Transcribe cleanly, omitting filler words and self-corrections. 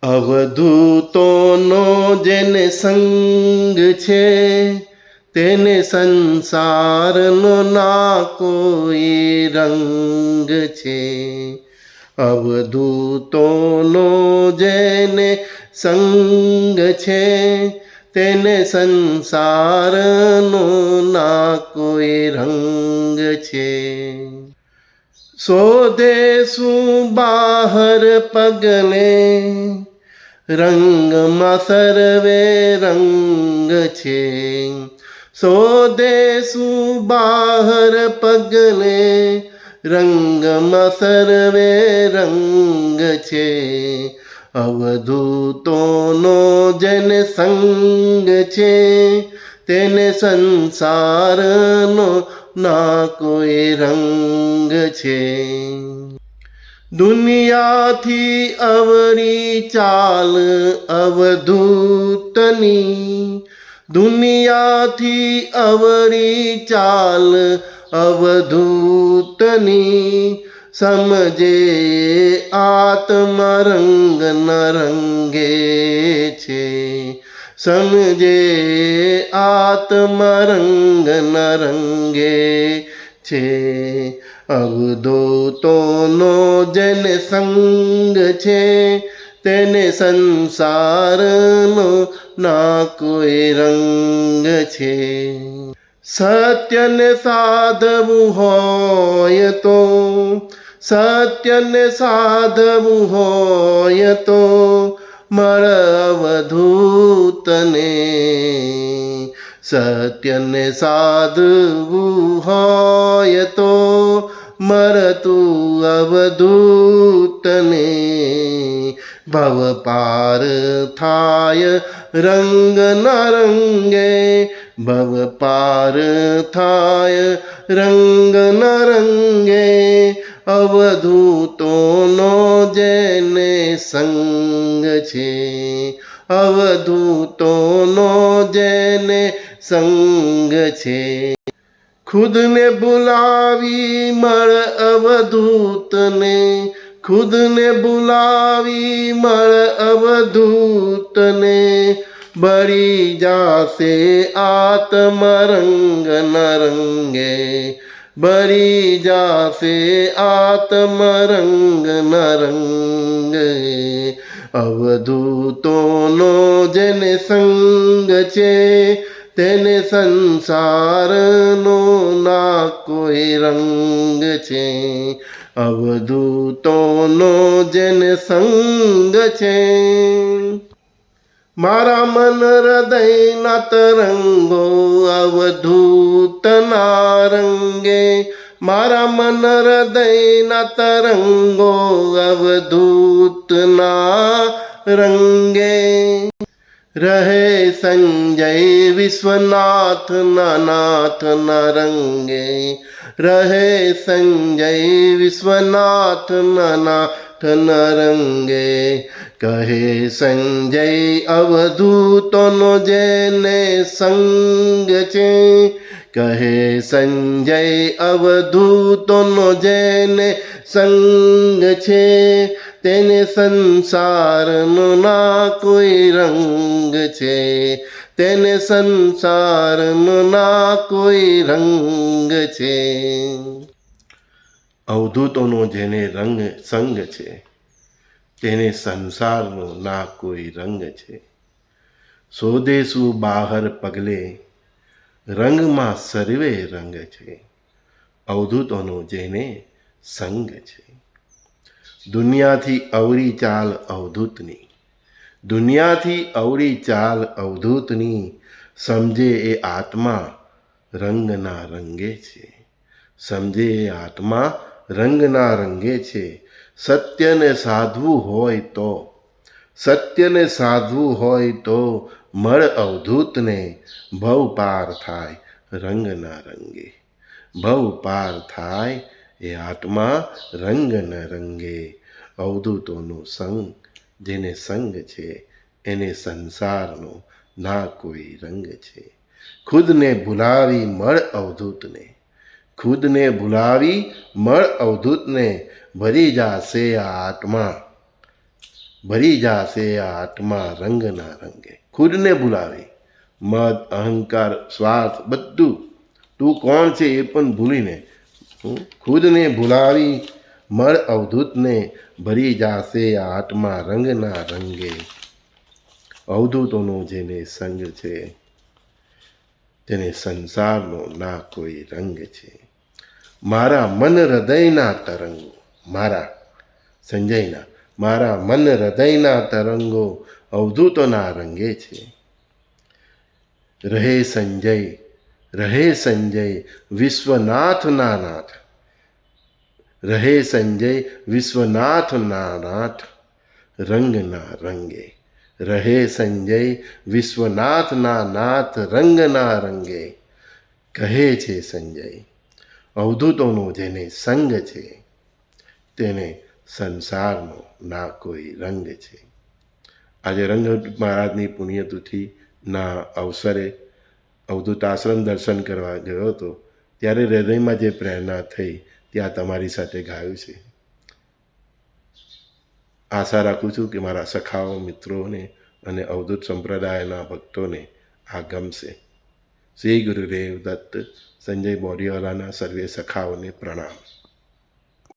અવધૂતોનો જેને સંગ છે તેને સંસારનો ના કોઈ રંગ છે. અવધૂતોનો જેને સંગ છે તેને સંસારનો ના કોઈ રંગ છે. શોધે શું બહાર પગલે રંગમાં સર્વે રંગ છે. શોધે શું બહાર પગલે રંગમાં સર્વે રંગ છે. અવધૂતોનો જેને સંગ છે તેને સંસારનો ના કોઈ રંગ છે. દુનિયાથી અવળી ચાલ અવધૂતની, દુનિયાથી અવળી ચાલ અવધૂતની, સમજે આત્મા રંગ ન રંગે છે. સમજે આત્મા રંગ ન રંગે છે. અવધૂતોનો જેને સંગ છે તેને સંસારનો ના કોઈ રંગ છે. સત્યને સાધવું હોય તો, સત્યને સાધવું હોય તો મળ અવધૂતને. સત્યને સાધવું હોય તો મરતું અવધૂતને. ભવ પાર થાય રંગ ન રંગે, ભવ પાર થાય રંગ ન રંગે. અવધૂતોનો જેને સંગ છે, અવધૂતોનો જેને સંગ છે. ખુદને ભૂલાવી મળ અવધૂતને, ખુદને ભૂલાવી મળ અવધૂતને. બળી જાશે આત્મા રંગ ન રંગે, બળી જાશે આત્મા રંગ ન રંગે. અવધૂતોનો જેને સંગ છે તેને સંસારનો ના કોઈ રંગ છે. અવધૂતોનો જેને સંગ છે. મારા મન હૃદયના તરંગો અવધૂતના રંગે, મારા મન હૃદયના તરંગો અવધૂતના રંગે. રહે સંજય વિશ્વનાથના નાથના રંગે, રહે સંજય વિશ્વનાથના નાથના રંગે. કહે સંજય અવધૂતોનો જેને સંગ છે, કહે સંજય અવધૂતોનો જેને સંગ છે. તેને સંસારનો ના કોઈ રંગ છે, તેને સંસારનો ના કોઈ રંગ છે. અવધૂતોનો જેને સંગ છે તેને સંસારનો ના કોઈ રંગ છે. શોધે શું બહાર પગલે રંગમાં સર્વે રંગ છે. અવધૂતોનો જેને સંગ છે. દુનિયાથી અવળી ચાલ અવધૂતની, દુનિયાથી અવળી ચાલ અવધૂતની. સમજે એ આત્મા રંગના રંગે છે, સમજે એ આત્મા રંગના રંગે છે. સત્યને સાધવું હોય તો, સત્યને સાધવું હોય તો મળ અવધૂતને. ભવ પાર થાય રંગના રંગે, ભવ પાર થાય એ આત્મા રંગ ન રંગે. અવધૂતોનો સંગ જેને સંગ છે એને સંસારનો ના કોઈ રંગ છે. ખુદને ભૂલાવી મળ અવધૂતને, ખુદને ભૂલાવી મળ અવધૂતને. ભરી જાશે આ આત્મા ભરી જાશે આ આત્મા રંગના રંગે. ખુદને ભૂલાવી, મદ, અહંકાર, સ્વાર્થ બધું, તું કોણ છે એ પણ ભૂલીને ખુદને ભૂલાવી મળ અવધૂતને ભરી જાશે આ આત્મા રંગના રંગે. અવધૂતોનો જેને સંગ છે તેને સંસારનો ના કોઈ રંગ છે. મારા મન હૃદયના તરંગો, મારા સંજયના મારા મન હૃદયના તરંગો અવધૂતોના રંગે છે. રહે સંજય વિશ્વનાથના નાથ, રહે સંજય વિશ્વનાથના નાથ રંગના રંગે. રહે સંજય વિશ્વનાથના નાથ રંગના રંગે. કહે છે સંજય અવધૂતોનો જેને સંગ છે તેને સંસારનો ના કોઈ રંગ છે. આજે રંગઅવધૂત મહારાજની પુણ્યતિથિના અવસરે અવધૂત આશ્રમ દર્શન કરવા ગયો હતો, ત્યારે હૃદયમાં જે પ્રેરણા થઈ ત્યાં તમારી સાથે ગાયું છે. આશા રાખું છું કે મારા સખાઓ, મિત્રોને અને અવધૂત સંપ્રદાયના ભક્તોને આ ગમશે. શ્રી ગુરુદેવ દત્ત. સંજય બોરીવાલાના સર્વે સખાઓને પ્રણામ.